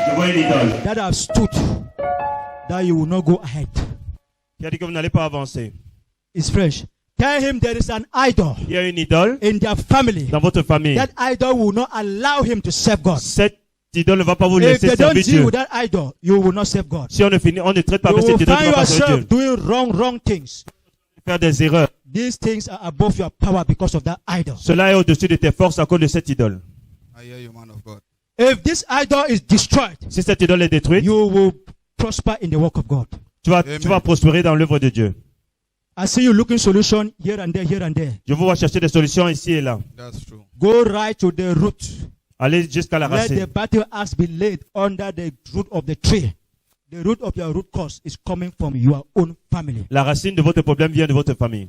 Je vois une idole. that have stood that you will not go ahead. Qui a dit que vous n'allez pas avancer. It's French. Tell him there is an idol Il y a une idole in their family. dans votre famille. That idol will not allow him to serve God. Cette idole ne va pas vous If laisser they don't servir deal Dieu. with that idol, you will not serve God. Si on ne traite pas You avec cette will idole, tu find ne vas pas servir yourself Dieu. doing wrong things. Faire des erreurs. These things are above your power because of that idol. Cela est au-dessus de tes forces à cause de cette idole. I hear you, man of God. If this idol is destroyed, Si cette idole est détruite, you will prosper in the work of God. tu vas Amen. prospérer dans l'œuvre de Dieu. I see you looking solution here and there, here and there. Je vous vois chercher des solutions ici et là. That's true. Go right to the root. Allez jusqu'à la Let the racine. battle axe be laid under the root of the tree. The root of your root cause is coming from your own family. La racine de votre problème vient de votre famille.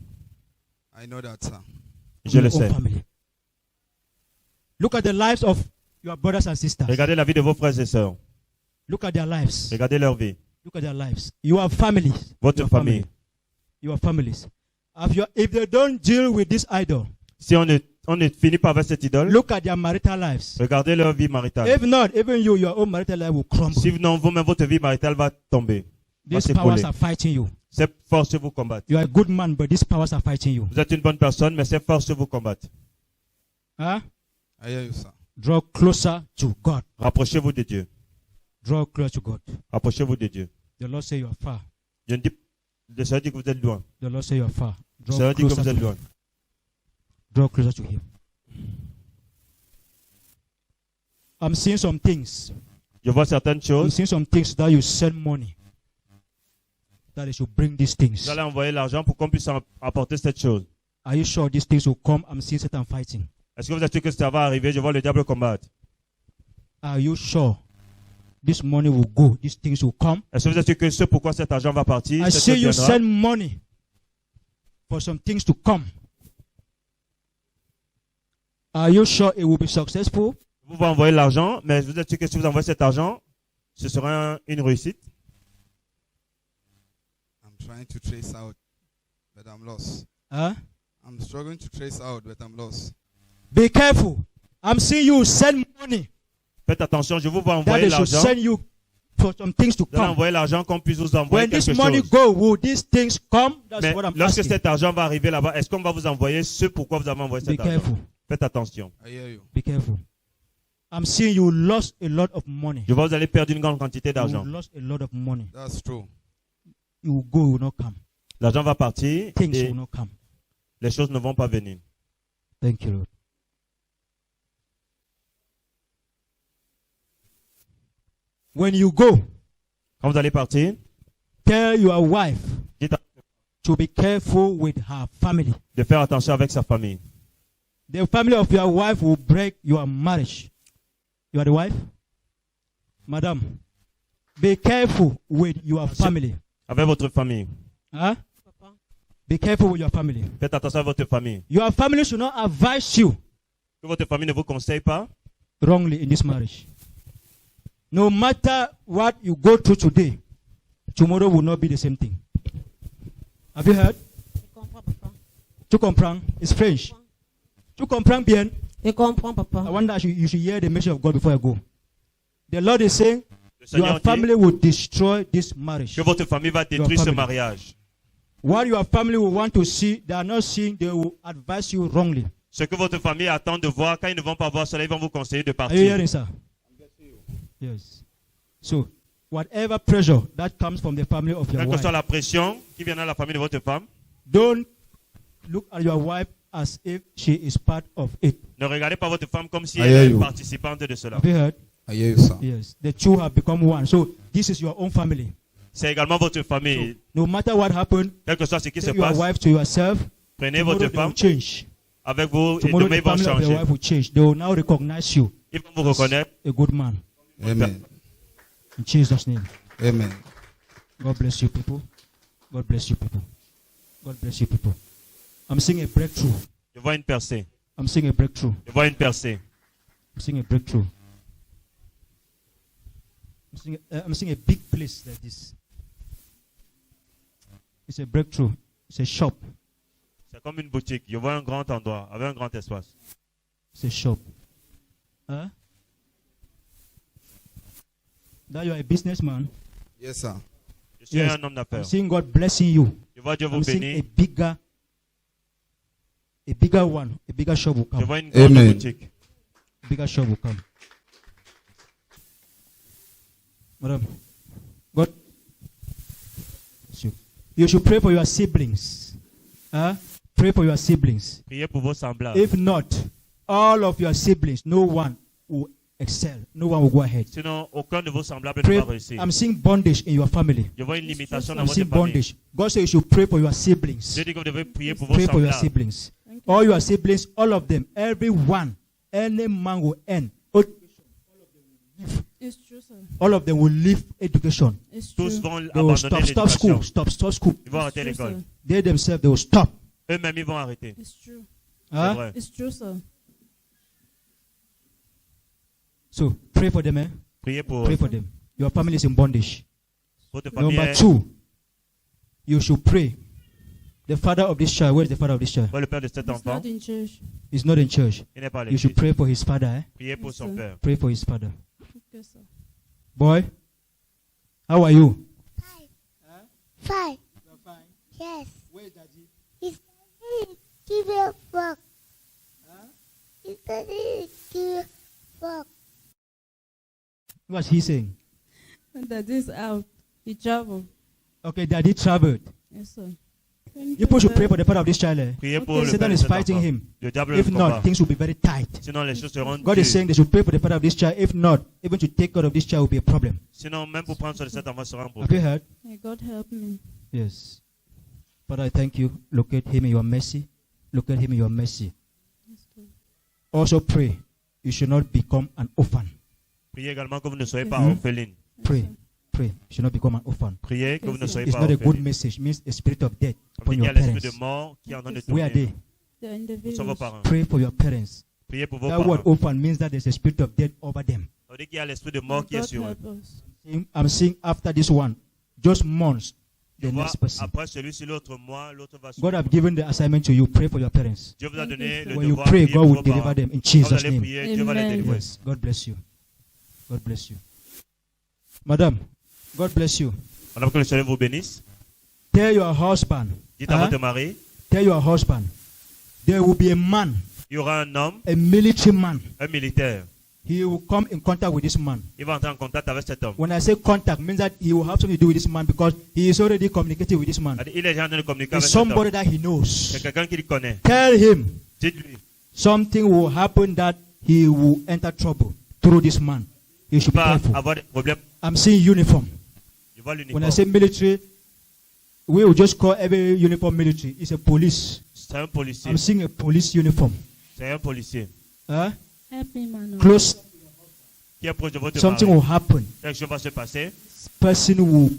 I know that, sir. Je le Your own sais. family. Look at the lives of your brothers and sisters. Regardez la vie de vos frères et sœurs. Look at their lives. Regardez leur vie. Look at their lives. You have families. Votre Your famille. Your families. If they don't deal with this idol, Si on ne finit pas avec cette idole, look at their marital lives. regardez leur vie maritale. If not, even you, your own marital life will crumble. Si non, vous-même, votre vie maritale va tomber. Va These powers s'écrouler. are fighting you. Ces forces vous combattent. You are a good man, but these powers are fighting you. Vous êtes une bonne personne, mais ces forces vous combattent. Huh? I hear you, sir. Draw closer to God. Rapprochez-vous de Dieu. Draw closer to God. Rapprochez-vous de Dieu. The Lord say you are far. Je ne dis, le Seigneur dit que vous êtes loin. The Lord say you are far. Le Draw Seigneur dit que closer vous to êtes Him. loin. Draw closer to Him. I'm seeing some things. Je vois certaines I'm choses. seeing some things that you send money. That they should bring these things. Vous allez envoyer l'argent pour qu'on puisse apporter cette chose. Are you sure these things will come? I'm seeing Satan fighting. Est-ce que vous êtes sûr que ça va arriver? Je vois le diable combattre. Are you sure this money will go? These things will come? Est-ce que vous êtes sûr que ce pourquoi cet argent va partir? I cette see chose you viendra? send money for some things to come. Are you sure it will be successful? Vous va envoyer l'argent, mais vous êtes sûr que si vous envoyez cet argent, ce sera une réussite? I'm trying to trace out, but I'm lost. Huh? I'm struggling to trace out, but I'm lost. Be careful. I'm seeing you send money Faites attention, je vous vois that envoyer they should l'argent. send you for some things to Vous allez come. envoyer l'argent qu'on puisse vous envoyer When this quelque money chose. go, will these things come? That's Mais what I'm lorsque asking. cet argent va arriver là-bas, est-ce qu'on va vous envoyer ce pourquoi vous avez envoyé Be cet argent? careful. Faites attention. I hear you. Be careful. I'm seeing you lost a lot of money. Je vois que vous allez perdre une grande quantité You d'argent. lost a lot of money. That's true. You will go, will not come. L'argent va partir Things et will not come. les choses ne vont pas venir. Thank you, Lord. When you go, Quand vous allez partir, tell your wife dites to be careful with her family. de faire attention avec sa famille. The family of your wife will break your marriage. You are the wife? Madam, be careful with your family. Avec votre famille. Huh? Be careful with your family. Faites attention à votre famille. Your family should not advise you Que votre famille ne vous conseille pas. wrongly in this marriage. No matter what you go through today, tomorrow will not be the same thing. Have you heard? Je comprends, papa. Tu comprends? It's French. Tu comprends bien? Je comprends, papa. I wonder you should hear the message of God before I go. The Lord is saying, Le Seigneur your dit family will destroy this marriage. que votre famille va détruire ce family. mariage. What your family will want to see, they are not seeing, they will advise you wrongly. Ce que votre famille attend de voir, quand ils ne vont pas voir cela, ils vont vous conseiller de Are you partir. hearing, sir? Yes. So, whatever pressure that comes from the family of your Quelle que soit wife, la pression qui vient dans la famille de votre femme, don't look at your wife as if she is part of it. ne regardez pas votre femme comme si I elle hear est you. participante de cela. Have you heard? I hear you, sir. Yes. The two have become one. So, this is your own family. C'est également votre famille. No matter what happened, Quel que soit ce qui se take your passe, wife to yourself. prenez Tomorrow votre they will femme change. avec vous et Tomorrow demain the ils vont family of your changer. wife will change. They will now recognize you Ils vont vous reconnaître. a good man. Amen. In Jesus' name. Amen. God bless you, people. God bless you, people. God bless you, people. I'm seeing a breakthrough. Je vois une percée. I'm seeing a breakthrough. Je vois une percée. I'm seeing a breakthrough. I'm seeing a big place like this. It's a breakthrough. It's a shop. C'est comme une boutique. Je vois un grand endroit avec un grand espace. It's a shop. Huh? that you are a businessman. Yes, sir. Je suis Yes. un homme I'm d'affaires. seeing God blessing you. Je vois Dieu vous I'm seeing a bénir. bigger one, a bigger shop will Je come. vois une grande Amen. boutique. Bigger shop will come. Madam, God, you should pray for your siblings. Huh? Pray for your siblings. Priez pour vos semblables. If not, all of your siblings, no one will excel. No one will go ahead. Sinon, aucun de vos semblables ne Pray. va réussir. I'm seeing bondage in your family. Je vois une limitation dans I'm votre seeing famille. bondage. God says you should pray for your siblings. Dieu dit que vous devez prier pour vos Pray for your semblables. siblings. All your siblings, all of them, everyone, any man will end. It's true, sir. All of them will leave education. It's Tous true. vont They will abandonner stop school. l'éducation. Stop school. Ils vont It's arrêter true, l'école. sir. They themselves, they will stop. Eux-mêmes, ils vont arrêter. It's true. C'est Huh? vrai. It's true, sir. So pray for them, eh? Priez pour Pray for them. Your family is in bondage. votre famille. Number 2, you should pray. The father of this child, where is the father of this child? Voilà le père de cet It's enfant. not in church. He's not in church. Il n'est pas à You l'église. should pray for his father, eh? Priez pour son Yes, sir. père. Pray for his father. Okay, sir. Boy, how are you? Fine. Yes. He's studying give a fuck. He's studying give a fuck. What's he saying? When daddy is out, he travel. Okay, daddy traveled. Yes, sir. People should pray for the father of this child. Eh? Priez pour Okay. le père Satan de is cet fighting enfant. him. Le diable If le not, combat. things will be very tight. Sinon, les choses seront God is dures. saying they should pray for the father of this child. If not, even to take care of this child will be a problem. Sinon, même pour prendre soin de cet enfant sera un Have you problème. heard? May God help me. Yes. Father, I thank you. Locate him in your mercy. Locate him in your mercy. Yes, sir. Also pray. You should not become an orphan. Priez également que vous ne soyez pas Mhm. orpheline. Yes, Pray. sir. Pray. You should not become an orphan. Priez que vous ne Yes, soyez It's pas not a good orpheline. message. It means a spirit of death Comme upon il y your a l'esprit de parents. mort qui est en train de Where are tourner they? They're in the Où sont vos village. parents? Pray for your parents. Priez pour vos That word parents. orphan means that there's a spirit of death over them. Ça veut dire qu'il y a l'esprit de May mort qui est God sur eux. help us. I'm seeing after this one, just months, Je the vois, next person. après celui-ci, l'autre mois, l'autre va God suivre. have given the assignment to you. Pray for your parents. Dieu vous a donné le When you devoir de pray, prier God pour will vos deliver parents. them in Quand vous Jesus' allez name. prier, Dieu va les Amen. délivrer. Yes. God bless you. God bless you. Madam, God bless you. Madame, que le Seigneur vous bénisse. Tell your husband. Dites à Huh? votre mari, Tell your husband. There will be a man, il y aura un homme, a military man. un militaire. He will come in contact with this man. Il va entrer en contact avec cet homme. When I say contact, means that he will have something to do with this man because he is already communicating with this man. C'est-à-dire, il est déjà en train de communiquer It's avec cet homme. somebody that he knows. C'est quelqu'un qui le connaît. Tell him Dites-lui, something will happen that he will enter trouble through this man. He il should be va careful. avoir des problèmes. I'm seeing uniform. Je vois When l'uniforme. I say military, we will just call every uniform military. It's a police. C'est un policier. I'm seeing a police uniform. C'est un policier. Huh? Help me, man. Close. Qui est proche de votre Something mari. will happen. Quelque chose va se passer. Person will.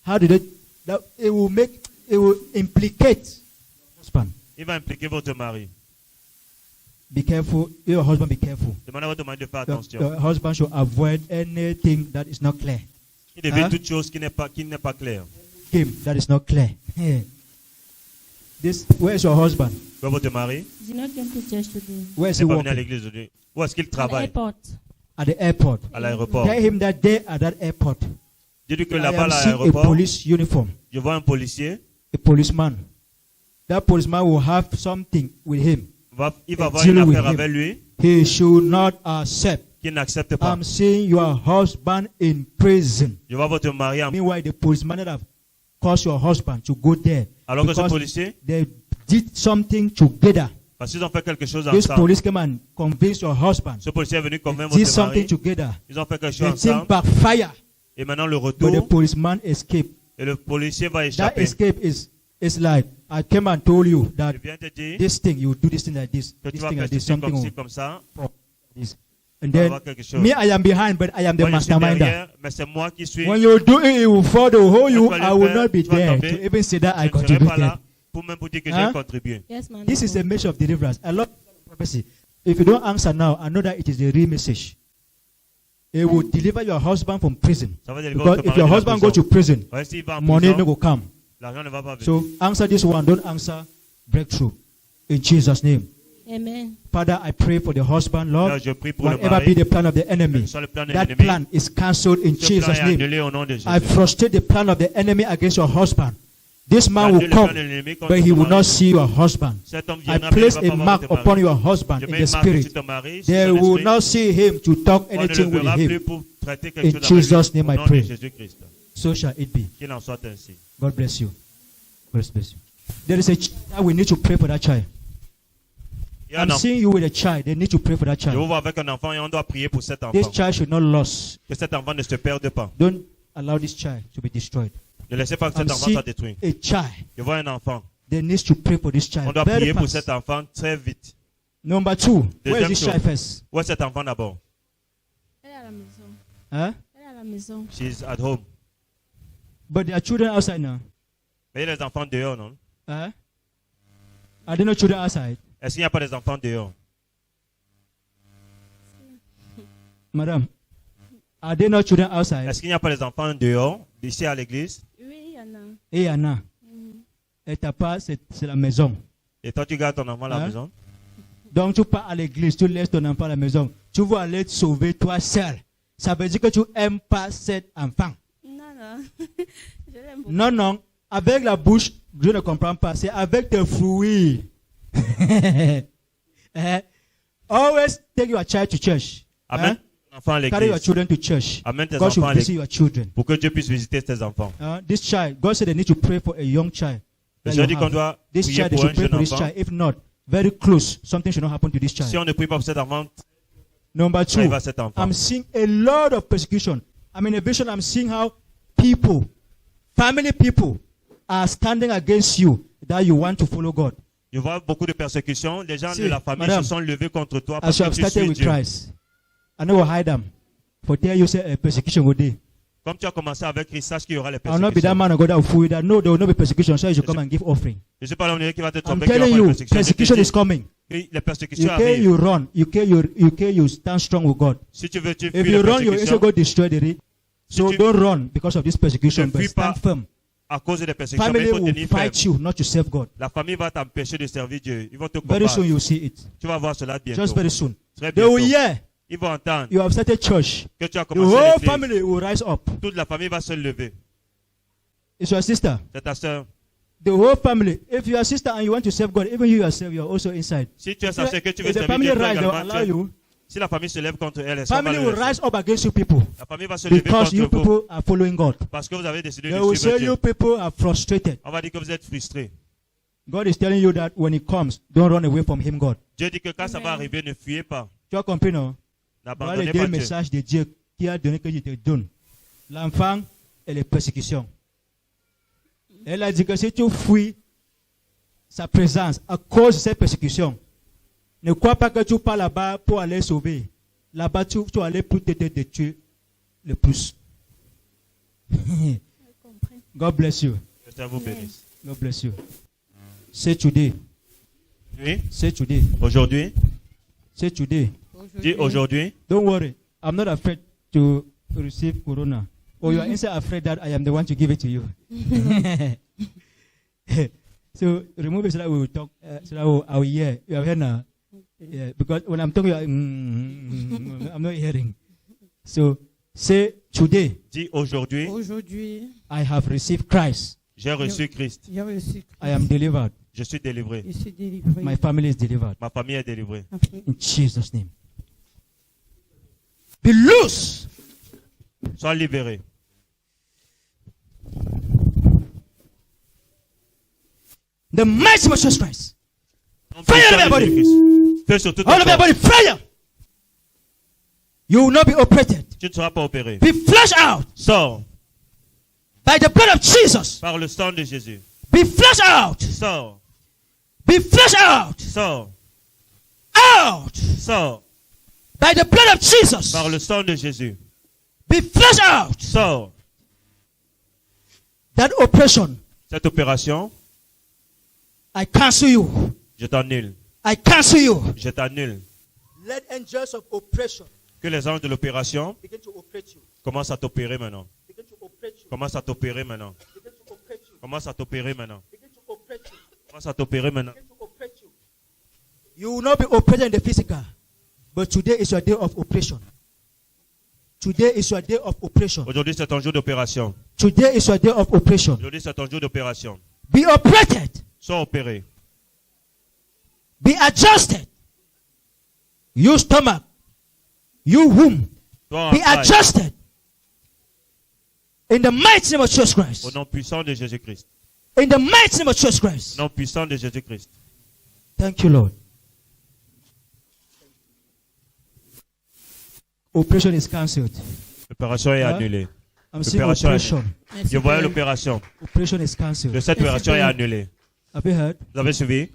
How did it? That it will make. It will implicate. Husband. Il va impliquer votre mari. Be careful. Your husband, be careful. Demandez à votre mari de faire Your, attention. your husband should avoid anything that is not clear. Il évite Hein? toute chose qui n'est pas claire. Game that is not clear. Yeah. This. Where is your husband? Où est votre mari? Did not come to church today. Where is Il he n'est pas venu à working? l'église aujourd'hui. Où est-ce qu'il At the travaille? airport. At the airport. À l'aéroport. Tell him that day at that airport. Dis-lui que I là-bas, am à seeing a l'aéroport, police uniform. je vois un policier. A policeman. That policeman will have something with him. Il va avoir Deal une with affaire him. avec lui He should not accept. qu'il n'accepte pas. I'm seeing your husband in prison. Je vois votre mari en... Meanwhile, the policeman that have caused your husband to go there. Alors que ce because policier, they did something together. parce qu'ils ont fait quelque chose This ensemble. police came and convinced your husband. Ce policier est venu convaincre Did votre something mari. together. Ils ont fait quelque The chose thing ensemble. backfire. Et maintenant, le But the retour. policeman escaped. Et le policier va That échapper. escape is like I came and told you that Je viens te dire this thing you do this thing like this, que tu this vas thing faire like this, ceci something comme ci, will comme ça. this. And Tu vas then avoir quelque chose. me, I am behind, but I am the Moi, je suis masterminder. derrière, mais c'est moi qui suis. When you do it, it will fall the whole you. Quand tu vas I le will faire, not be tu vas there tomber. to even say that Je I ne serai pas contributed. là pour même vous dire que Hein? j'ai contribué. Yes, man. This is a message of deliverance. I love prophecy. If you don't answer now, I know that it is the real message. It will deliver your husband from prison. Ça va délivrer Because votre if mari your de la husband goes prison. to prison, Ouais, s'il va en money no prison, will come. l'argent ne va pas venir. So answer this one. Don't answer breakthrough. In Jesus' name. Amen. Father, I pray for the husband, Lord. Là, je prie pour le Whatever be mari. the plan of the enemy, Soit le plan de that l'ennemi. plan is cancelled in Ce plan Jesus' est name. annulé au nom de Jésus. I frustrate the plan of the enemy against your husband. This man Annule will le plan come, de l'ennemi contre but he ton will mari. not see your husband. Cet homme I viendra, mais il place va a pas voir mark ton mari. upon your husband Je in mets the une marque sur spirit. ton mari, sur They ton will esprit. not see him to talk On ne le anything with verra plus him. pour traiter quelque In chose avec lui. Jesus' name Au I nom pray. de Jésus-Christ. So shall it be. Qu'il en soit ainsi. God bless you. God bless you. There is a child that we need to pray for that child. Il y a un I'm enfant. seeing you with a child. They need to pray for that Je vous child. vois avec un enfant et on doit prier pour cet This enfant. child should not lose. Que cet enfant ne se perde pas. Don't allow this child to be destroyed. Ne laissez pas que cet I'm enfant seeing soit détruit. a child. Je vois un enfant. They need to pray for this On child. doit Very prier pour fast. cet enfant très vite. Number two, where is Deuxième this chose. child first? Où est cet enfant d'abord? Elle est à la maison. Huh? Elle est à la maison. She's at home. But there are children outside now. Mais il y a des enfants dehors, non? Huh? Are there no children outside? Est-ce qu'il n'y a pas des enfants dehors? Madam, are there no children outside? Est-ce qu'il n'y a pas des enfants dehors, ici à l'église? Oui, il y en a. Et Anna, Mhm. et ta part, c'est la maison. Et toi, tu gardes ton enfant à la Hein? maison? Donc tu pars à l'église, tu laisses ton enfant à la maison. Tu vas aller te sauver toi seul. Ça veut dire que tu n'aimes pas cet enfant. Non, non. Je l'aime beaucoup. Non, non. Avec la bouche, je ne comprends pas. C'est avec tes fruits. Eh? Always take your child to church. Amène ton enfant à Carry your l'église. children to church. Amène tes God enfants should à visit l'église. your children. Pour que Dieu puisse visiter tes enfants. This child, God said they need to pray for a young child. Le that Seigneur you dit qu'on have. doit This prier child, they pour un should pray jeune for this enfant. child. If not, very close, something should not happen to this Si child. on ne prie pas pour cet enfant, Number ça two, va à cet enfant. I'm seeing a lot of persecution. I mean, a vision, I'm seeing how people, family people, are standing against you that you want to follow God. Je vois beaucoup de persécutions. Les gens See, de la famille madame, se sont levés contre toi As parce you que have tu started suis with Dieu. Christ, I know hide them. For tell you say persecution will be. Comme tu as commencé avec Christ, sache qu'il y aura les I will not be that persécutions. man of God that will fool you that no, there will not be persecution, so you should come and give offering. Je ne suis pas l'homme qui va te I'm tromper qu'il y aura telling pas de you, persécution. persecution Je te is dis, coming. oui, les You persécutions can arrivent. you run, you stand strong with God. Si tu veux, tu If fuis you les run, you also persécutions go destroy the So tu- don't run because of this persecution, tu but fuis pas stand firm. à cause des persécutions. Mais il Family faut will tenir ferme. fight you not to serve God. La famille va t'empêcher de servir Dieu. Ils vont te Very soon combattre. you'll see it. Tu vas voir cela bientôt. Just very soon. Très They will bientôt. hear Ils vont entendre you have started church. que tu as The commencé whole l'église. family will rise up. Toute la famille va se lever. It's your sister. C'est ta soeur. The whole family. If you are a sister and you want to serve God, even you yourself, you are also inside. Si tu es sa soeur que tu veux If the servir family Dieu, toi rise, they will également, allow tu es- you. si la famille se lève contre elle, elle s'en va Family le will laisser. rise up against you people La famille va se lever because you contre vous people are following God. parce que vous avez décidé They de will suivre say Dieu. you people are frustrated. On va dire que vous êtes frustrés. God is telling you that when He comes, don't run away from Him, God. Dieu dit que quand ça va Amen. arriver, ne fuyez pas. Tu as compris, non? Voilà N'abandonnez les pas deux Dieu. messages de Dieu qui a donné que je te donne. L'enfant et les persécutions. Elle a dit que si tu fuis sa présence à cause de cette persécution, ne crois pas que tu pars là-bas pour aller sauver. Là-bas, tu vas aller pour t'aider de tuer le plus. J'ai compris. God bless you. Que Dieu vous bénisse. God bless you. Say today. Oui, Say today. aujourd'hui, Say today. dis aujourd'hui, Don't worry. I'm not afraid to receive corona. Or you are instead afraid that I am the one to give it to you. So remove it so that we will talk. So that I will hear. You have heard now. Yeah, because when I'm talking, I'm not hearing. So say today, dis aujourd'hui, Aujourd'hui, I have received Christ. j'ai reçu Christ. j'ai reçu Christ. I am delivered. Je suis délivré. Je suis délivré. My family is delivered. Ma famille est délivrée. In Jesus' name. Be loose. Sois libéré. The mighty name of Jesus Christ. Donc, Fire puissant everybody. de Jésus-Christ. Fais sur tout ton All of corps. everybody, fire. You will not be operated. Tu ne seras pas opéré. Be flushed out Sors by the blood of Jesus. par le sang de Jésus. Be flushed out. Sors, Be flushed out. sors, Out sors by the blood of Jesus. par le sang de Jésus. Be flushed out. Sors. That operation, Cette opération, I cancel you. je t'annule. I cancel you. Je t'annule. Let angels of oppression Que les anges de l'opération begin to operate you. commencent à t'opérer maintenant. Begin to operate you. Commencent à t'opérer maintenant. Begin to operate you. Commencent à t'opérer maintenant. Begin to operate you. Commencent à t'opérer maintenant. Begin to operate you. You will not be operating in the physical. But today is your day of operation. Today is your day of operation. Aujourd'hui, c'est ton jour d'opération. Today is your day of operation. Aujourd'hui, c'est ton jour d'opération. Be operated. Sois opéré. Be adjusted. You stomach. You womb. Toi, Be entraille. adjusted. In the mighty name of Jesus Christ. Au nom puissant de Jésus-Christ. In the mighty name of Jesus Christ. Au nom puissant de Jésus-Christ. Thank you, Lord. Operation is cancelled. L'opération est Hein? annulée. I'm saying L'opération est operation. Je voyais l'opération. Operation is cancelled. De cette opération est annulée. Have you heard? Vous avez suivi?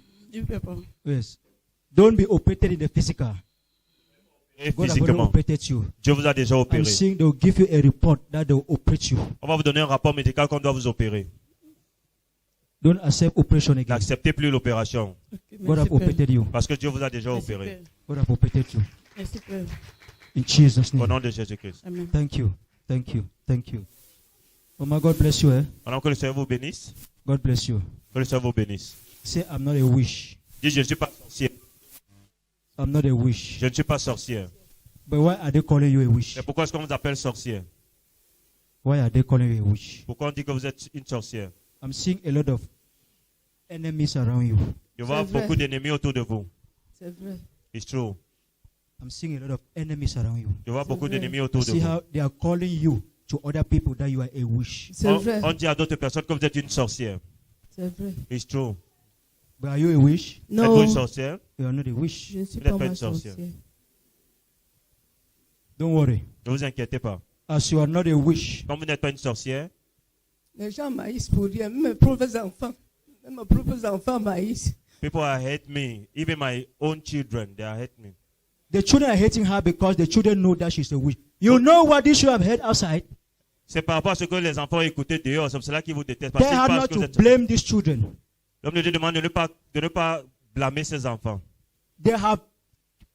Yes. Don't be operated in the physical. Et God has already physiquement. operated you. Dieu vous a déjà I'm opéré. saying they'll give you a report that they'll operate you. On va vous donner un rapport médical qu'on doit vous opérer. Don't accept operation again. N'acceptez plus l'opération. God have operated you. Parce que Dieu vous a déjà opéré. God have operated you. Merci, Père. In Jesus' Au name. nom de Jésus-Christ. Amen. Thank you. Thank you. Thank you. Oh my God bless you. Eh? Pendant que le Seigneur vous bénisse, God bless you. que le Seigneur vous bénisse. Say, I'm not a wish. Dis, je ne suis pas sorcière. I'm not a wish. Je ne suis pas sorcière. But why are they calling you a wish? Mais pourquoi est-ce qu'on vous appelle sorcière? Why are they calling you a wish? Pourquoi on dit que vous êtes une sorcière? I'm seeing a lot of enemies around you. Je vois C'est vrai. beaucoup d'ennemis autour de vous. C'est vrai. It's true. I'm seeing a lot of enemies around you. Je vois beaucoup vrai. d'ennemis I autour de see vous. how they are calling you to other people that you are a wish. C'est vrai. On dit à d'autres personnes que vous êtes une sorcière. C'est vrai. It's true. But are you a wish? Êtes-vous Non, une sorcière? You are not a wish. je ne suis Vous n'êtes pas pas ma une sorcière. sorcière. Don't worry. Ne vous inquiétez pas. As you are not a wish, Quand vous n'êtes pas une sorcière, Les gens maïs pour rien, même mes propres enfants maïs. people are hate me. Even my own children, they are hate me. the children are hating her because the children know that she's a witch. You know what they should have heard outside? C'est par rapport à ce que les enfants écoutaient dehors. C'est pour cela qu'ils vous détestent. Parce Tell qu'ils her pensent not que vous to êtes... blame these children. L'homme de Dieu demande de ne pas blâmer ses enfants. They have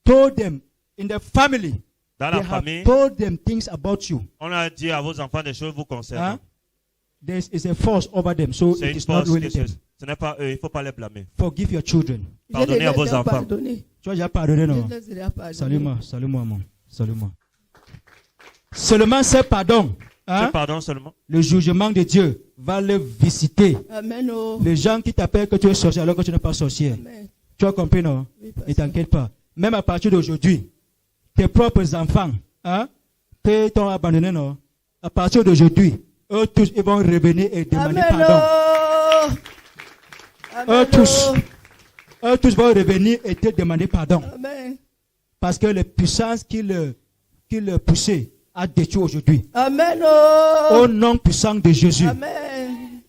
told them in the family. Dans They la have famille, told them things about you. on a dit à vos enfants des choses vous concernant. Huh? There is a force over them, so C'est it une is not force. really them. Ce n'est pas eux. Il ne faut pas les blâmer. Forgive your children. Pardonnez à vos enfants. Pardonné. Tu as déjà pardonné, non? Je les ai pardonnés. Salut-moi, salut-moi, maman. Salut-moi. Seulement ce pardon, hein, Ce pardon seulement. le jugement de Dieu va le visiter. Amen. Oh. Les gens qui t'appellent que tu es sorcier alors que tu n'es pas sorcier. Amen. Tu as compris, non? Oui, Ne t'inquiète pas. Même à partir d'aujourd'hui, tes propres enfants, hein, qui t'ont abandonné, non? À partir d'aujourd'hui, eux tous, ils vont revenir et demander Amen. pardon. Oh. Amen. Eux tous vont revenir et te demander pardon. Amen. Parce que les puissances qui le poussaient a détruit aujourd'hui. Amen. Oh. Au nom puissant de Jésus. Amen.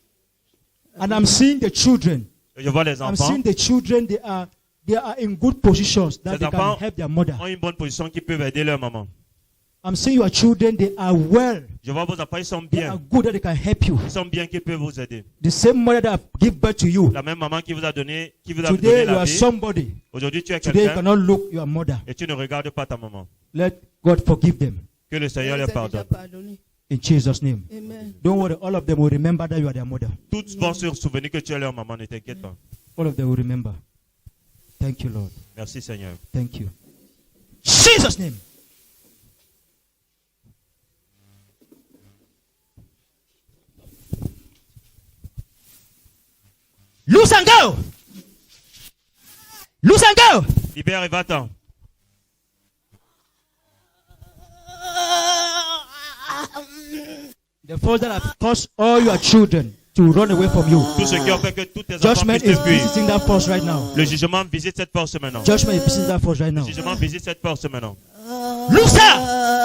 And I'm seeing the children. Je vois les I'm enfants seeing the children, they are in good positions that Ces they enfants can help their mother. ont une bonne position qui peuvent aider leur maman. I'm seeing your children, they are well. Je vois vos enfants, ils sont They are bien. good that they can help you. Ils sont bien qu'ils peuvent vous aider. The same mother that give birth to you. La même maman qui vous a donné Today donné you la are vie. somebody. Aujourd'hui, tu es Today you quelqu'un cannot look your mother. et tu ne regardes pas ta maman. Let God forgive them. Que le Je Seigneur les ai les déjà pardonne. pardonnés. In Jesus' name. Amen. Don't worry, all of them will remember that you are their mother. Toutes vont se souvenir que tu es leur maman, ne t'inquiète pas. All of them will remember. Thank you, Lord. Merci Seigneur. Thank you. Jesus' name. Loose and go. Loose and go. Libère et va-t'en. The force that have caused all your children to run away from you. Tout ce qui a fait que tous tes enfants Judgment puissent is te fuir. visiting that force right now. Le jugement visite cette force maintenant. Judgment is visiting that force right now. Le jugement visite cette force maintenant. Loose her.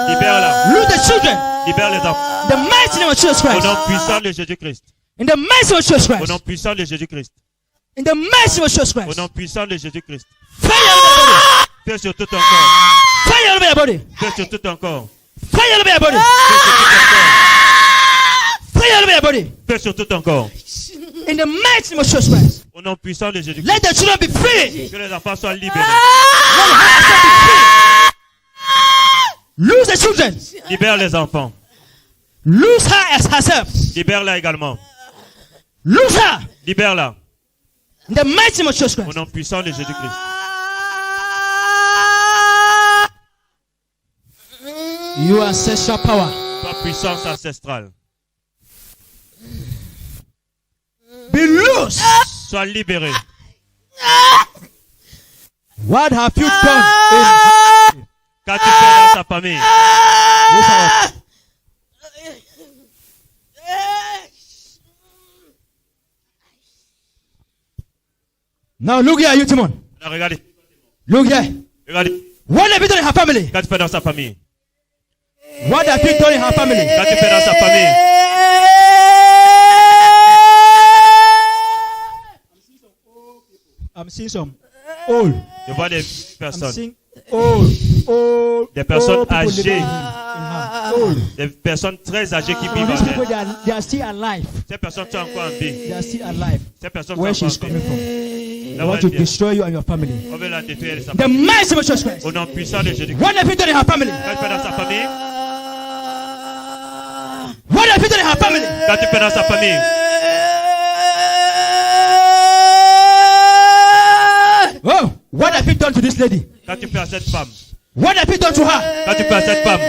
Libère-la. Loose the children. Libère les enfants. The mighty name of Jesus Au Christ. nom puissant de Jésus-Christ. In the mighty name of Jesus Au Christ. nom puissant de Jésus-Christ. In the mighty name of Jesus Au Christ. nom puissant de Jésus-Christ. Fire over your body. Fais sur tout ton corps. Fire over your body. Fais sur tout ton corps. Fire over your body. Fire over your body. Fais sur tout ton corps. In the mighty name of Jesus Christ. Au nom puissant de Jésus-Christ. Let the children be free. Que les enfants soient libérés. Let the husband be free. Lose the children. Libère les enfants. Lose her as herself. Libère-la également. Lose her. Libère-la. In the mighty name of Jesus Au Christ. nom puissant de Jésus-Christ. Your ancestral power. Ta puissance ancestrale. Be loose. Sois libéré. What have you done Qu'as-tu fait dans sa famille? Now look here, you demon. Là, regardez. Look here. Regardez. What have you done in her family? Qu'as-tu fait dans sa famille? What have you done in her family? Qu'as-tu fait dans sa famille? I'm seeing some old. Je vois des I'm personnes. seeing old. Des personnes old people âgées. living in her. Old. Des personnes très âgées qui So vivent these en people, elle. they are still alive. Ces personnes sont encore en vie. They are still alive. Ces personnes sont Where encore she's en coming vie. from. Là I où want elle to vient. destroy you and your family. On veut la détruire de sa The famille. mighty name of Jesus Christ. Au nom puissant de Jésus-Christ. What have you done in her family? Qu'as-tu fait dans sa famille? What have you done in her family? Qu'as-tu fait dans sa famille? Oh, what have you done to this lady? Qu'as-tu fait à cette femme? What have you done to her? Qu'as-tu fait à cette femme?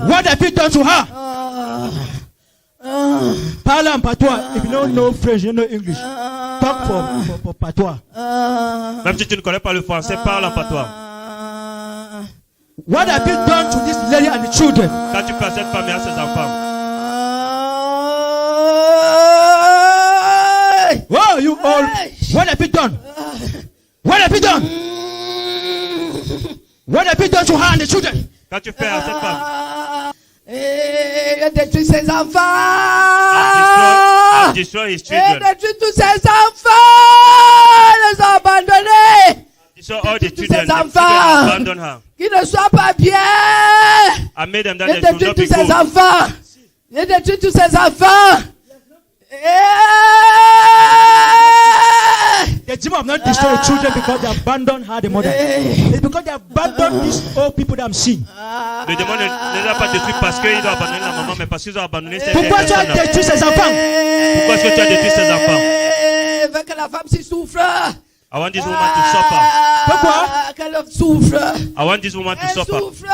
What have you done to her? Parle en patois. If you don't know French, you don't know English. Talk for patois. Même si tu ne connais pas le français, parle en patois. What have you done to this lady and the children? Qu'as-tu fait à cette femme et à ses enfants? Oh, you all. What have you done? What have you done? What have you done to her and the children? Qu'as-tu fait à cette femme? Il a détruit ses enfants. Destroy his Il a children. détruit tous ses enfants. Les a abandonnés. Destroy all the Tous children. ses The children enfants. abandon her. Qui ne soient pas bien. I made them that Il they a should détruit not be tous ses good. enfants. Il a détruit tous ses enfants. The demon have not destroyed the children because they abandoned her, the mother. It's because they abandoned these old people that I'm seeing. Le démon ne les a pas détruits parce qu'ils ont abandonné la maman, mais parce qu'ils ont abandonné ces Pourquoi tu as personnes-là. détruit ses enfants? Pourquoi est-ce que tu as détruit ses enfants? Veut que la femme s'y souffre. I want this woman to suffer. Pourquoi? Qu'elle souffre. I want this woman to Elle suffer. souffre.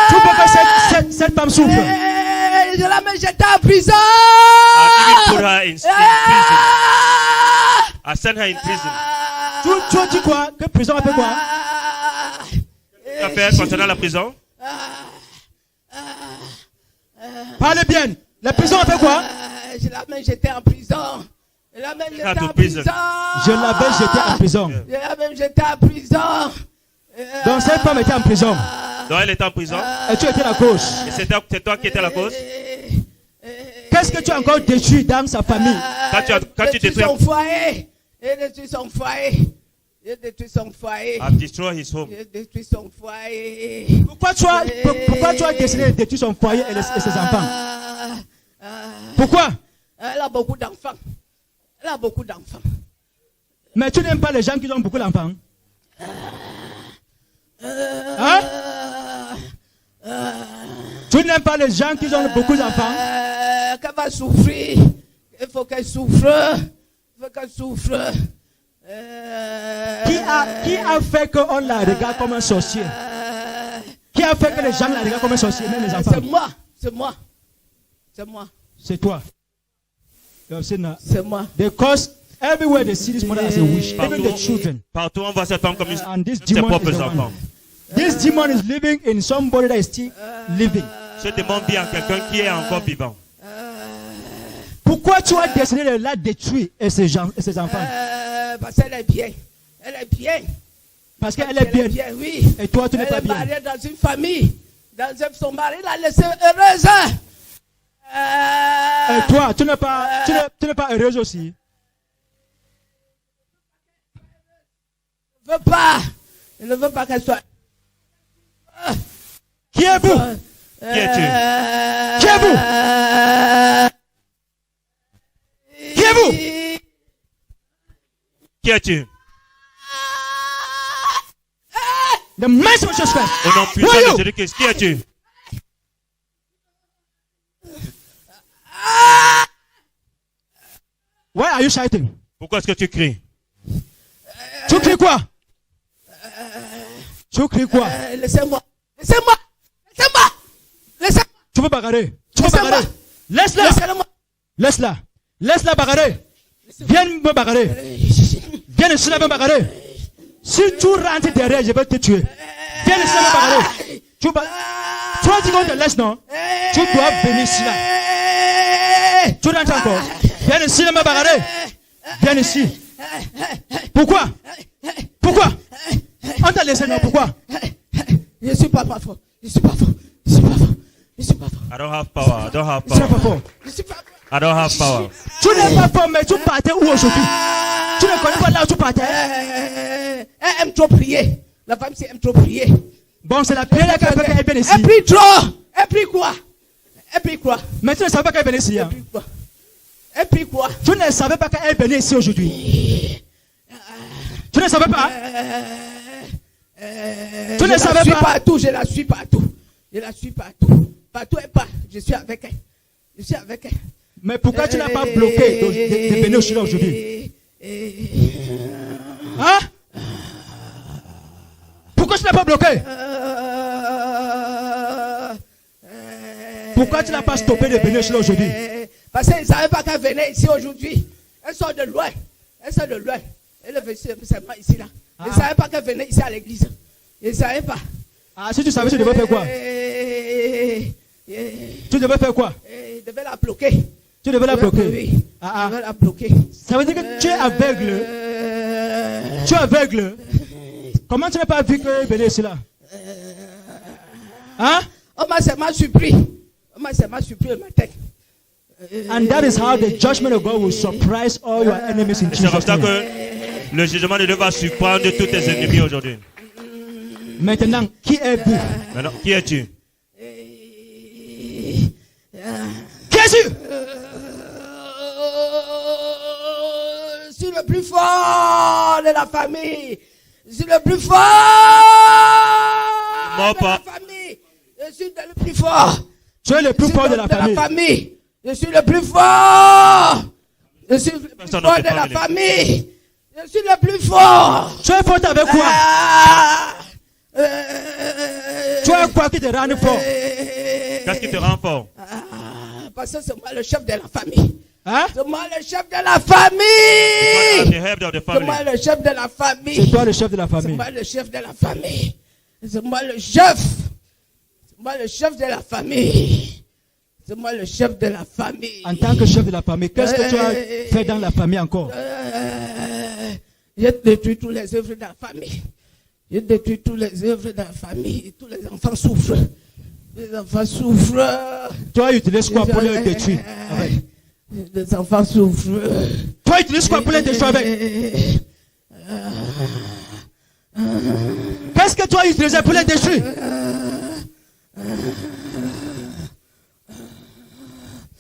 Tu veux que cette femme souffre? Je la mets jetée en prison. I even put her in prison. I sent her in prison. Tu dis quoi? Que prison a fait quoi? Tu as fait concernant la prison? Parlez bien. La prison a fait quoi? Je la mets jetée en prison. Je la mets jetée to en prison. prison. Je l'avais jetée en prison. Je la mets jetée en prison. Donc cette femme était en prison. Donc elle était en prison. Et tu étais la cause. Et c'est toi qui étais la cause. Qu'est-ce que tu as encore détruit dans sa famille? Quand tu détruis, son foyer. Il détruit son foyer. Il détruit son foyer. I've destroyed his home. Il détruit son foyer. Pourquoi tu as décidé de détruire son foyer et ses enfants? Pourquoi? Elle a beaucoup d'enfants. Elle a beaucoup d'enfants. Mais tu n'aimes pas les gens qui ont beaucoup d'enfants? Hein? Tu n'aimes pas les gens qui ont beaucoup d'enfants? Qu'elle va souffrir. Il faut qu'elle souffre. Il faut qu'elle souffre. Qui a fait qu'on la regarde comme un sorcier? Qui a fait que les gens la regardent comme un sorcier, même les enfants? C'est moi. C'est moi. C'est moi. C'est toi. C'est moi. Because everywhere they see this mother as a witch, even the children. Partout on voit cette femme comme And this ses demon is propres the enfants. one. This demon is living in somebody that is still living. Ce démon vit en quelqu'un qui est encore vivant. Pourquoi tu as décidé de la détruire et ses enfants? Parce qu'elle est bien. Elle est bien. Parce qu'elle est bien. Oui. Et toi, tu n'es pas Elle est bien. mariée dans une famille. Son mari l'a laissée heureuse. Et toi, tu n'es pas heureuse aussi. Je ne veux pas. Je ne veux pas qu'elle soit. Qui êtes-vous? Qui es-tu? Qui êtes-vous? Qui êtes-vous? Qui es-tu? The mighty of Jesus Christ. Au nom Who puissant are de you? Jésus-Christ, qui es-tu? Why are you shouting? Pourquoi est-ce que tu cries? Tu cries quoi? Tu cries quoi? Laissez-moi. Laissez-moi. Laissez-moi. Laissez-moi. Tu veux bagarrer? Tu veux Laissez-moi. bagarrer? Laisse-la. Laissez-moi. Laisse-la. Laisse-la bagarrer. Viens me bagarrer. Viens ici là me bagarrer. Si tu rentres derrière, je vais te tuer. Viens ici là me bagarrer. Toi, tu te laisses, non? Tu dois venir ici là. Tu rentres encore. Viens ici là me bagarrer. Viens ici. Pourquoi? Pourquoi? On t'a laissé, non? Pourquoi? Je ne suis pas fort. Je ne suis pas fort. Je ne suis pas fort. Je ne suis pas fort. I don't have power. I don't have Tu n'es pas power. fort. Je ne suis pas fort. I don't have power. Tu n'es pas fort, mais tu partais où aujourd'hui? Tu ne connais pas là où tu partais? Elle aime trop prier. La femme, c'est aime trop prier. Bon, c'est la prière qu'elle fait qu'elle vient ici. Elle prie trop. Elle prie quoi? Elle prie quoi? Mais tu ne savais pas qu'elle venait ici. Elle Hein? prie quoi? Elle prie quoi? Tu ne savais pas qu'elle venait ici aujourd'hui. Tu ne savais pas? Tu ne savais Je la suis pas? partout. Je la suis partout. Je la suis partout. Partout elle part. Je suis avec elle. Je suis avec elle. Mais pourquoi tu n'as pas bloqué de venir chez là aujourd'hui? Hein? Pourquoi tu n'as pas bloqué? Pourquoi tu n'as pas stoppé de venir chez là aujourd'hui? Parce qu'elle ne savait pas qu'elle venait ici aujourd'hui. Elle sort de loin. Elle sort de loin. Elle est venue seulement ici là. Elle ne savait pas qu'elle venait ici à l'église. Elle ne savait pas. Ah, si tu savais, tu devais faire quoi? Tu devais faire quoi? Je devais la bloquer. Tu devais la bloquer. Oui. Ah, Je devais la bloquer. Ça veut dire que tu es aveugle. Tu es aveugle. Comment tu n'as pas vu qu'elle venait ici là? Hein? On m'a seulement surpris. On m'a seulement surpris le matin. And that is how the judgment of God will surprise all your enemies in C'est comme Jesus' ça name. que le jugement de Dieu va surprendre tous tes ennemis aujourd'hui. Maintenant, qui êtes-vous? Maintenant, qui es-tu? Qui es-tu? Je suis le plus fort de la famille. Je suis le plus fort Moi de pas. la famille. Je suis le plus fort. Tu es le plus fort de la famille. Je suis le plus fort. Je suis le plus Personne fort ne de peut la pas famille. Je suis le plus fort. Tu es fort avec quoi? Ah, Tu es quoi qui te rend fort? Qu'est-ce qui te rend fort? parce que c'est moi le chef de la famille. Hein? C'est moi le chef de la famille. The head of the C'est family. moi le chef de la famille. C'est toi le chef de la C'est famille. moi le chef de la famille. C'est moi le chef. C'est moi le chef de la famille. C'est moi le chef de la famille. En tant que chef de la famille, qu'est-ce que tu as fait dans la famille encore? J'ai détruit toutes les œuvres de la famille. J'ai détruit toutes les œuvres de la famille. Tous les enfants souffrent. Les enfants souffrent. Toi, utilises quoi pour les détruire avec? Les enfants souffrent. Toi, utilises quoi pour les détruire avec? Qu'est-ce que toi utilisais pour les détruire?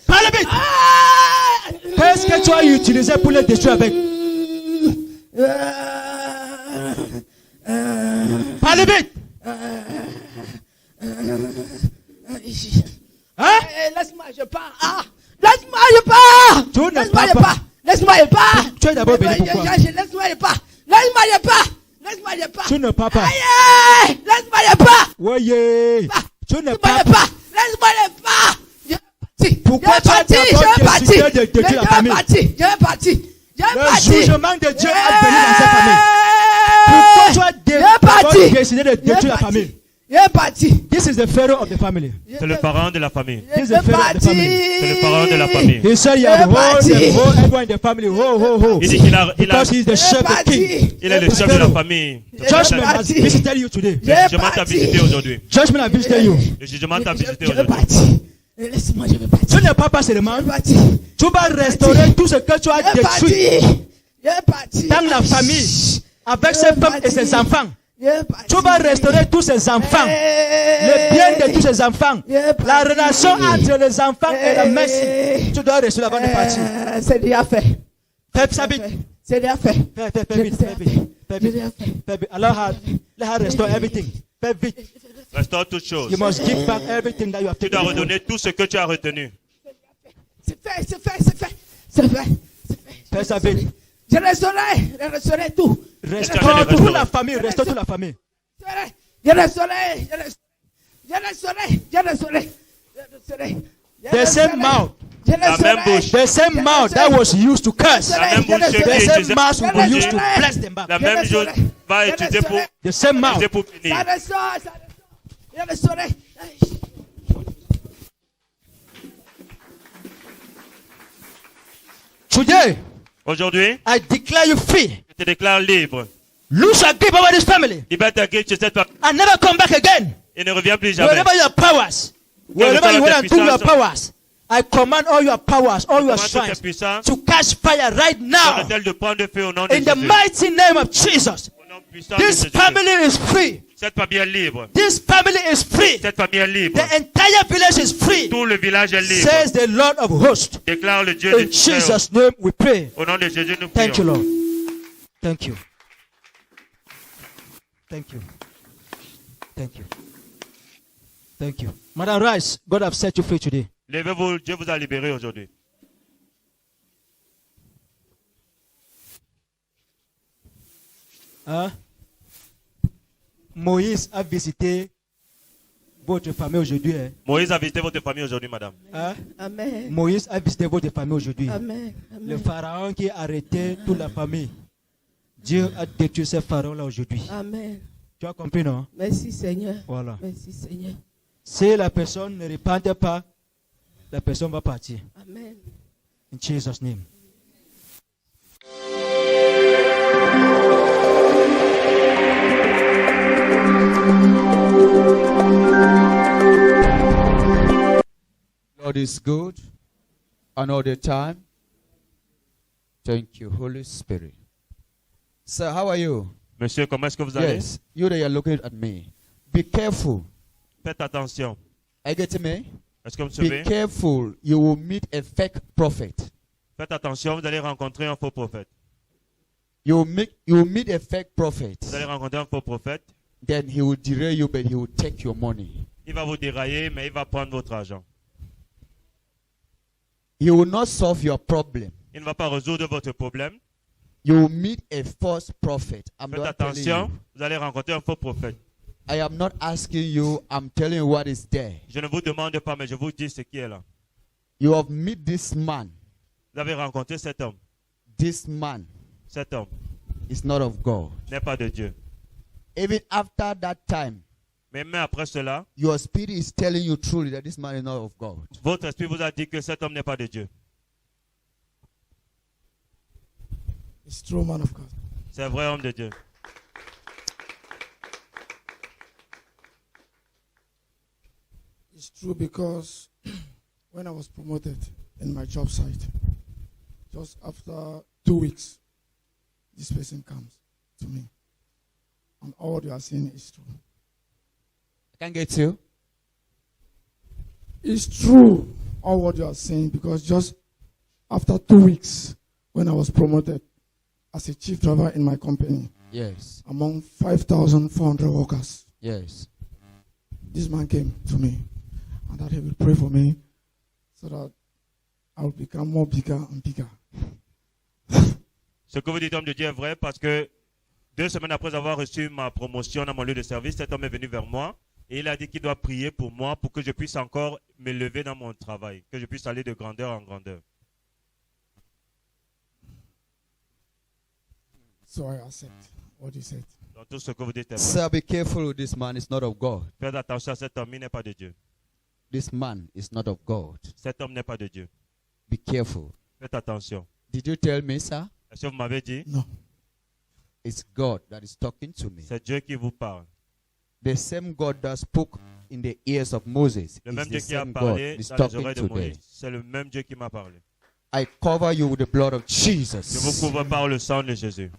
Parle vite! Qu'est-ce que tu as utilisé pour les détruire avec? Parle vite! Hein? Laisse-moi, je pars. Ah, laisse-moi, je pars. Tu ne Laisse-moi, pars je pas. pars. Laisse-moi, je pars. Tu es d'abord venu pourquoi? Laisse-moi, je pars. Laisse-moi, je pars. Laisse-moi, je pars. Tu ne pars pas. Aïe, laisse-moi, je pars. Voyez! Tu ne Laisse-moi, pars je pas. pars. Laisse-moi, je pars. Je vais partir. Pourquoi Je vais tu as partir. d'abord Je vais décidé partir. de détruire la Je vais famille? partir. Je vais partir. Je vais Le partir. jugement de Dieu est venu dans cette famille. Pourquoi tu as d'abord décidé de détruire la famille? Je vais partir. This is the pharaoh of the family. C'est le parent de la famille. This is the pharaoh of the family. C'est le parent de la famille. He said you have everyone in the family. Ho, ho, ho. Il dit qu'il a, Because he is the chef, the king. il est le chef de la famille. Judgment has visited you today. Le jugement t'a visité aujourd'hui. Judgment has visited you. Le jugement t'a visité Je vais aujourd'hui. partir. Laisse-moi, je vais partir. Tu n'es pas seulement. Je vais partir. Tu vas restaurer tout ce que tu as Je vais partir. détruit Je vais partir. dans la famille avec ses femmes et ses enfants. Je vais partir. Tu vas restaurer tous ces enfants. Le bien de tous ces enfants. La relation entre les enfants et la messe. Tu dois restaurer avant de partir. C'est déjà fait. Fais ça vite. C'est déjà fait. Fais vite. Fais vite. Alors, let her restore everything. Fais vite. Restaure toutes choses. You must give back everything that you have Tu taken. dois redonner tout ce que tu as retenu. C'est fait, c'est fait, c'est fait. C'est fait. Fais ça vite. Je restaurerai tout. Restaure toute la famille. Restaure toute la famille. Il y a le soleil. Il y a le soleil. Il y a le soleil. Il y a le soleil. Il y a The le same soleil. mouth. Il y a le La même soleil. bouche. The same mouth that was used to curse. La même bouche The qui est same utilisée mouth pour will be used to punir. bless them back. La Il y a même le chose soleil. va Il y a être le utilisée pour, soleil. The same mouth. utilisée pour punir. Ça descend, ça descend. Il y a le soleil. Today, Aujourd'hui, I declare you free. je te déclare libre. Lose your grip over this family Libère ta grille sur cette femme and never come back again. et ne reviens plus jamais. Wherever your powers, wherever you want to do your powers, I command all your powers, all your Commande toutes tes strength puissances to catch fire right now. Donne-t-elle de prendre feu au nom de In the Jésus. mighty name of Jesus. Au nom puissant de This Jésus. family is free. Cette famille est libre. This family is free. Cette famille est libre. The entire village is free. Tout le village est libre. Says the Lord of hosts. Déclare le Dieu In de Israël. Jesus' name we pray. Au nom de Jésus, nous Thank you, prions. Lord. Thank you. Thank you. Thank you. Thank you. Madam Rice, God have set you free today. Levez-vous, Dieu vous a libéré aujourd'hui. Hein? Moïse a visité votre famille aujourd'hui. Hein? Moïse a visité votre famille aujourd'hui, madame. Hein? Amen. Moïse a visité votre famille aujourd'hui. Amen. Le Amen. pharaon qui a arrêté toute la famille. Dieu a détruit ce pharaon-là aujourd'hui. Amen. Tu as compris, non? Merci Seigneur. Voilà. Merci Seigneur. Si la personne ne repente pas, la personne va partir. Amen. In Jesus' name. God is good and all the time. Thank you, Holy Spirit. Sir, how are you? Monsieur, comment est-ce que vous allez? Yes, you that are looking at me. Be careful. Faites attention. I get me? Est-ce que vous Be savez? careful. You will meet a fake prophet. Faites attention, vous allez rencontrer un faux prophète. You will meet a fake prophet. Vous allez rencontrer un faux prophète. Then he will derail you, but he will take your money. Il va vous dérailler, mais il va prendre votre argent. He will not solve your problem. Il ne va pas résoudre votre problème. You will meet a false prophet. I'm Faites not telling attention, you. vous allez rencontrer un faux prophète. I am not asking you. I'm telling you what is there. Je ne vous demande pas, mais je vous dis ce qui est là. You have met this man. Vous avez rencontré cet homme. This man Cet homme is not of God. n'est pas de Dieu. Even after that time, Mais même après cela, your spirit is telling you truly that this man is not of God. votre esprit vous a dit que cet homme n'est pas de Dieu. It's true, man of God. C'est un vrai homme de Dieu. It's true because when I was promoted in my job site, just after 2 weeks, this person comes to me. And all you are saying is true. I can't get you. It's true, all what you are saying, because just after 2 weeks, when I was promoted as a chief driver in my company, Yes. among 5,400 workers, Yes. this man came to me and that he will pray for me so that I will become more bigger and bigger. Ce que vous dites, homme de Dieu, est vrai parce que 2 semaines après avoir reçu ma promotion dans mon lieu de service, cet homme est venu vers moi et il a dit qu'il doit prier pour moi pour que je puisse encore m'élever dans mon travail, que je puisse aller de grandeur en grandeur. So I accept what he said. Donc tout ce que vous dites est vrai. Sir, be careful with this man. It's not of God. Faites attention à cet homme, il n'est pas de Dieu. This man is not of God. Cet homme n'est pas de Dieu. Be careful. Faites attention. Did you tell me, sir? Est-ce que vous m'avez dit? No. It's God that is talking to me. C'est Dieu qui vous parle. The same God that spoke in the ears of Moses Le is même the Dieu qui a same God parlé that is dans les talking oreilles de today. Moïse. C'est le même Dieu qui m'a parlé. I cover you with the blood of Je vous Jesus. couvre par le sang de Jésus.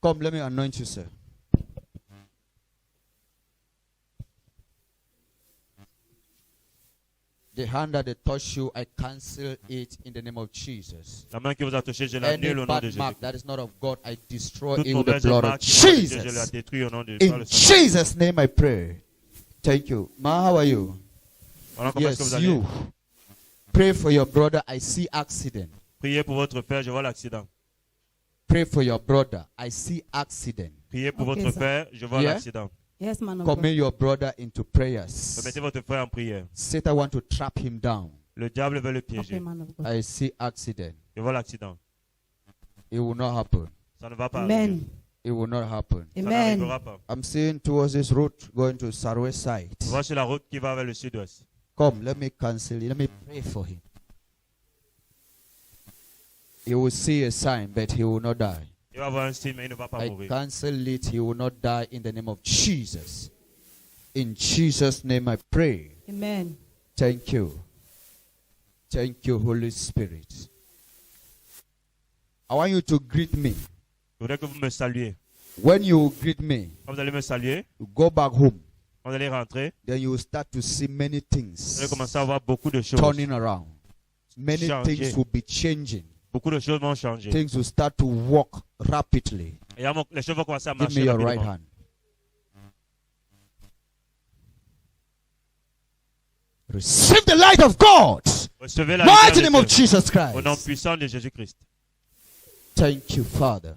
Come, let me anoint you, sir. The hand that they touch you, I cancel it in the name of Jesus. La main qui vous a touché, je Any l'annule au nom de bad Jésus. mark that is not of God, I destroy Toute it with the mauvaise blood of marque qui est de Dieu, je la Jesus. détruis au nom de par In le sang. Jesus' name I pray. Thank you. Ma, how are you? Voilà comment est-ce que Yes, vous allez. you. Pray for your brother. I see accident. Priez pour votre frère, je vois l'accident. Pray for your brother. I see accident. Priez pour Ok, votre ça. frère, je vois Yeah. l'accident. Yes, man of God. Commit your brother into prayers. Mettez votre frère en prière. Satan want to trap him down. Le diable veut le Okay, piéger. man of God. I see accident. Je vois l'accident. It will not happen. Ça ne va pas arriver. Amen. It will not happen. Ça Amen. n'arrivera pas. I'm seeing towards this road going to Sarwe side. Je vois sur la route qui va vers le sud-ouest. Come, let me cancel it. Let me pray for him. He will see a sign, but he will not die. Il va avoir un signe, mais il ne va pas I mourir. cancel it. He will not die in the name of Jesus. In Jesus' name I pray. Amen. Thank you. Thank you, Holy Spirit. I want you to greet me. Je voudrais que vous me saluiez. When you greet me, Quand vous allez me saluer, you go back home. quand vous allez rentrer, Then you will start to see many vous things allez commencer à voir beaucoup de choses. turning around. Many Changer. things will be changing. Beaucoup de choses vont changer. Things will start to walk rapidly. Et les choses vont commencer à Give me marcher your right rapidement. hand. Receive the light of God. Recevez la Mighty lumière name de of Dieu. Jesus Au nom Christ. puissant de Jésus-Christ. Thank you, Father.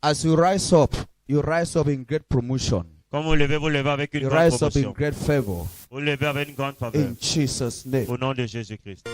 As you rise up in great promotion. Quand vous levez avec une You grande rise up in promotion. great favor. Vous levez avec une grande faveur. In Jesus' name. Au nom de Jésus-Christ.